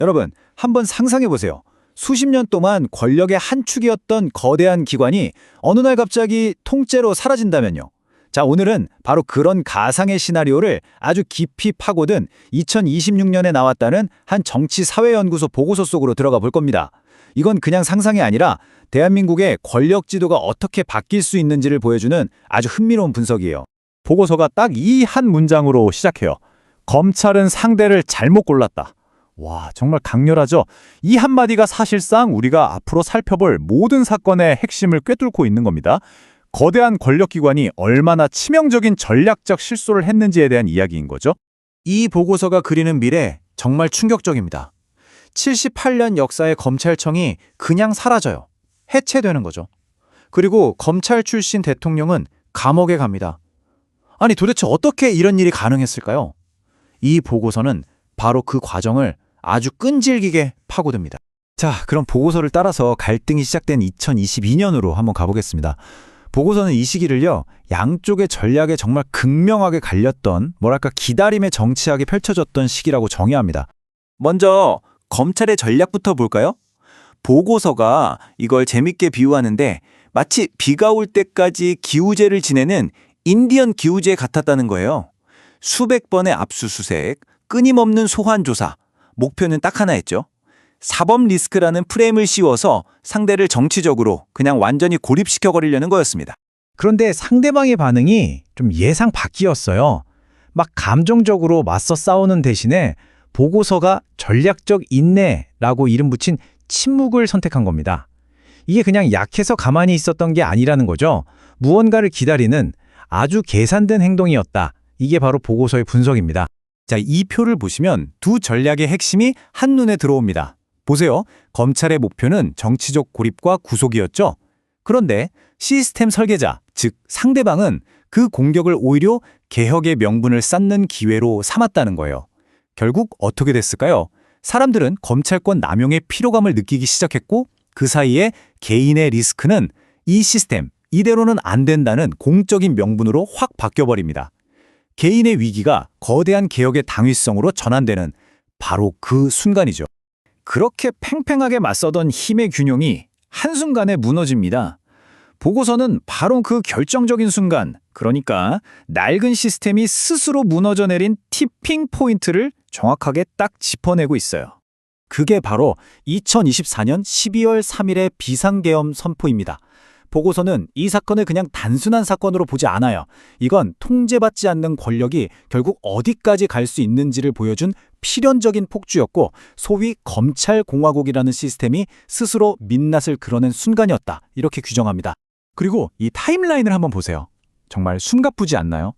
여러분, 한번 상상해 보세요. 수십 년 동안 권력의 한 축이었던 거대한 기관이 어느 날 갑자기 통째로 사라진다면요. 자, 오늘은 바로 그런 가상의 시나리오를 아주 깊이 파고든 2026년에 나왔다는 한 정치사회연구소 보고서 속으로 들어가 볼 겁니다. 이건 그냥 상상이 아니라 대한민국의 권력 지도가 어떻게 바뀔 수 있는지를 보여주는 아주 흥미로운 분석이에요. 보고서가 딱 이 한 문장으로 시작해요. 검찰은 상대를 잘못 골랐다. 와, 정말 강렬하죠? 이 한마디가 사실상 우리가 앞으로 살펴볼 모든 사건의 핵심을 꿰뚫고 있는 겁니다. 거대한 권력기관이 얼마나 치명적인 전략적 실수를 했는지에 대한 이야기인 거죠. 이 보고서가 그리는 미래 정말 충격적입니다. 78년 역사의 검찰청이 그냥 사라져요. 해체되는 거죠. 그리고 검찰 출신 대통령은 감옥에 갑니다. 아니 도대체 어떻게 이런 일이 가능했을까요? 이 보고서는 바로 그 과정을 아주 끈질기게 파고듭니다. 자, 그럼 보고서를 따라서 갈등이 시작된 2022년으로 한번 가보겠습니다. 보고서는 이 시기를요, 양쪽의 전략에 정말 극명하게 갈렸던, 기다림의 정치학이 펼쳐졌던 시기라고 정의합니다. 먼저 검찰의 전략부터 볼까요? 보고서가 이걸 재밌게 비유하는데 마치 비가 올 때까지 기우제를 지내는 인디언 기우제 같았다는 거예요. 수백 번의 압수수색, 끊임없는 소환 조사, 목표는 딱 하나였죠. 사법 리스크라는 프레임을 씌워서 상대를 정치적으로 그냥 완전히 고립시켜버리려는 거였습니다. 그런데 상대방의 반응이 좀 예상 밖이었어요. 막 감정적으로 맞서 싸우는 대신에 보고서가 전략적 인내라고 이름 붙인 침묵을 선택한 겁니다. 이게 그냥 약해서 가만히 있었던 게 아니라는 거죠. 무언가를 기다리는 아주 계산된 행동이었다. 이게 바로 보고서의 분석입니다. 자, 이 표를 보시면 두 전략의 핵심이 한눈에 들어옵니다. 보세요. 검찰의 목표는 정치적 고립과 구속이었죠. 그런데 시스템 설계자, 즉 상대방은 그 공격을 오히려 개혁의 명분을 쌓는 기회로 삼았다는 거예요. 결국 어떻게 됐을까요? 사람들은 검찰권 남용의 피로감을 느끼기 시작했고 그 사이에 개인의 리스크는 이 시스템, 이대로는 안 된다는 공적인 명분으로 확 바뀌어버립니다. 개인의 위기가 거대한 개혁의 당위성으로 전환되는 바로 그 순간이죠. 그렇게 팽팽하게 맞서던 힘의 균형이 한순간에 무너집니다. 보고서는 바로 그 결정적인 순간, 그러니까 낡은 시스템이 스스로 무너져 내린 티핑 포인트를 정확하게 딱 짚어내고 있어요. 그게 바로 2024년 12월 3일의 비상계엄 선포입니다. 보고서는 이 사건을 그냥 단순한 사건으로 보지 않아요. 이건 통제받지 않는 권력이 결국 어디까지 갈 수 있는지를 보여준 필연적인 폭주였고 소위 검찰공화국이라는 시스템이 스스로 민낯을 그려낸 순간이었다. 이렇게 규정합니다. 그리고 이 타임라인을 한번 보세요. 정말 숨가쁘지 않나요?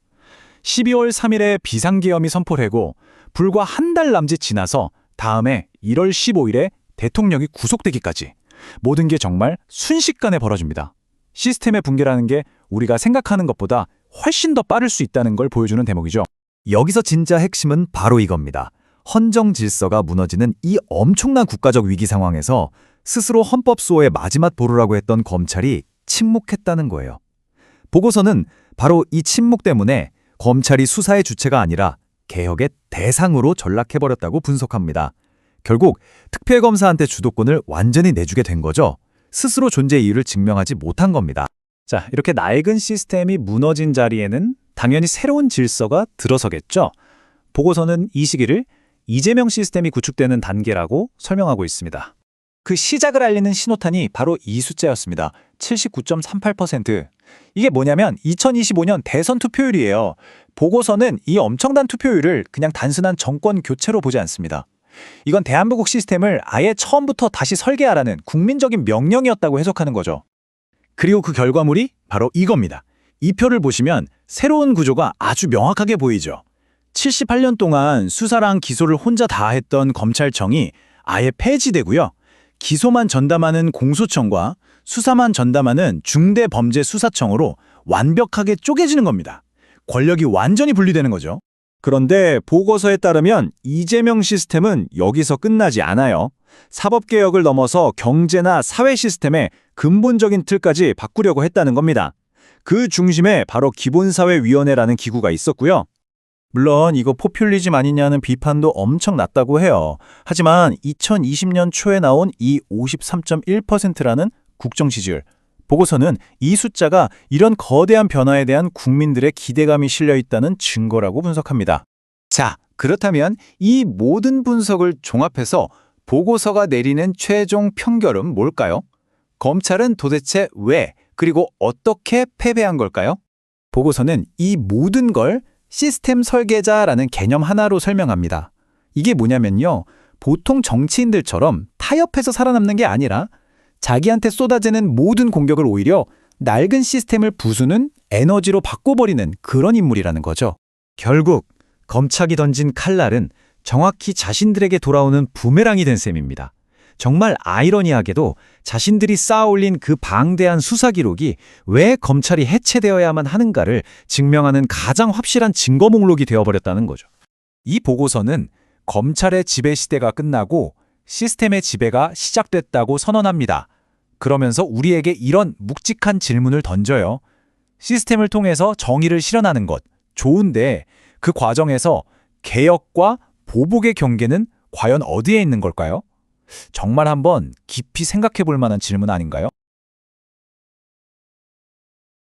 12월 3일에 비상계엄이 선포되고 불과 한 달 남짓 지나서 다음에 1월 15일에 대통령이 구속되기까지 모든 게 정말 순식간에 벌어집니다. 시스템의 붕괴라는 게 우리가 생각하는 것보다 훨씬 더 빠를 수 있다는 걸 보여주는 대목이죠. 여기서 진짜 핵심은 바로 이겁니다. 헌정 질서가 무너지는 이 엄청난 국가적 위기 상황에서 스스로 헌법 수호의 마지막 보루라고 했던 검찰이 침묵했다는 거예요. 보고서는 바로 이 침묵 때문에 검찰이 수사의 주체가 아니라 개혁의 대상으로 전락해버렸다고 분석합니다. 결국 특별검사한테 주도권을 완전히 내주게 된 거죠. 스스로 존재 이유를 증명하지 못한 겁니다. 자, 이렇게 낡은 시스템이 무너진 자리에는 당연히 새로운 질서가 들어서겠죠. 보고서는 이 시기를 이재명 시스템이 구축되는 단계라고 설명하고 있습니다. 그 시작을 알리는 신호탄이 바로 이 숫자였습니다. 79.38%. 이게 뭐냐면 2025년 대선 투표율이에요. 보고서는 이 엄청난 투표율을 그냥 단순한 정권 교체로 보지 않습니다. 이건 대한민국 시스템을 아예 처음부터 다시 설계하라는 국민적인 명령이었다고 해석하는 거죠. 그리고 그 결과물이 바로 이겁니다. 이 표를 보시면 새로운 구조가 아주 명확하게 보이죠. 78년 동안 수사랑 기소를 혼자 다 했던 검찰청이 아예 폐지되고요. 기소만 전담하는 공소청과 수사만 전담하는 중대범죄수사청으로 완벽하게 쪼개지는 겁니다. 권력이 완전히 분리되는 거죠. 그런데 보고서에 따르면 이재명 시스템은 여기서 끝나지 않아요. 사법개혁을 넘어서 경제나 사회 시스템의 근본적인 틀까지 바꾸려고 했다는 겁니다. 그 중심에 바로 기본사회위원회라는 기구가 있었고요. 물론 이거 포퓰리즘 아니냐는 비판도 엄청 났다고 해요. 하지만 2020년 초에 나온 이 53.1%라는 국정 지지율 보고서는 이 숫자가 이런 거대한 변화에 대한 국민들의 기대감이 실려 있다는 증거라고 분석합니다. 자, 그렇다면 이 모든 분석을 종합해서 보고서가 내리는 최종 평결은 뭘까요? 검찰은 도대체 왜 그리고 어떻게 패배한 걸까요? 보고서는 이 모든 걸 시스템 설계자라는 개념 하나로 설명합니다. 이게 뭐냐면요. 보통 정치인들처럼 타협해서 살아남는 게 아니라 자기한테 쏟아지는 모든 공격을 오히려 낡은 시스템을 부수는 에너지로 바꿔버리는 그런 인물이라는 거죠. 결국 검찰이 던진 칼날은 정확히 자신들에게 돌아오는 부메랑이 된 셈입니다. 정말 아이러니하게도 자신들이 쌓아올린 그 방대한 수사 기록이 왜 검찰이 해체되어야만 하는가를 증명하는 가장 확실한 증거 목록이 되어버렸다는 거죠. 이 보고서는 검찰의 지배 시대가 끝나고 시스템의 지배가 시작됐다고 선언합니다. 그러면서 우리에게 이런 묵직한 질문을 던져요. 시스템을 통해서 정의를 실현하는 것, 좋은데 그 과정에서 개혁과 보복의 경계는 과연 어디에 있는 걸까요? 정말 한번 깊이 생각해 볼 만한 질문 아닌가요?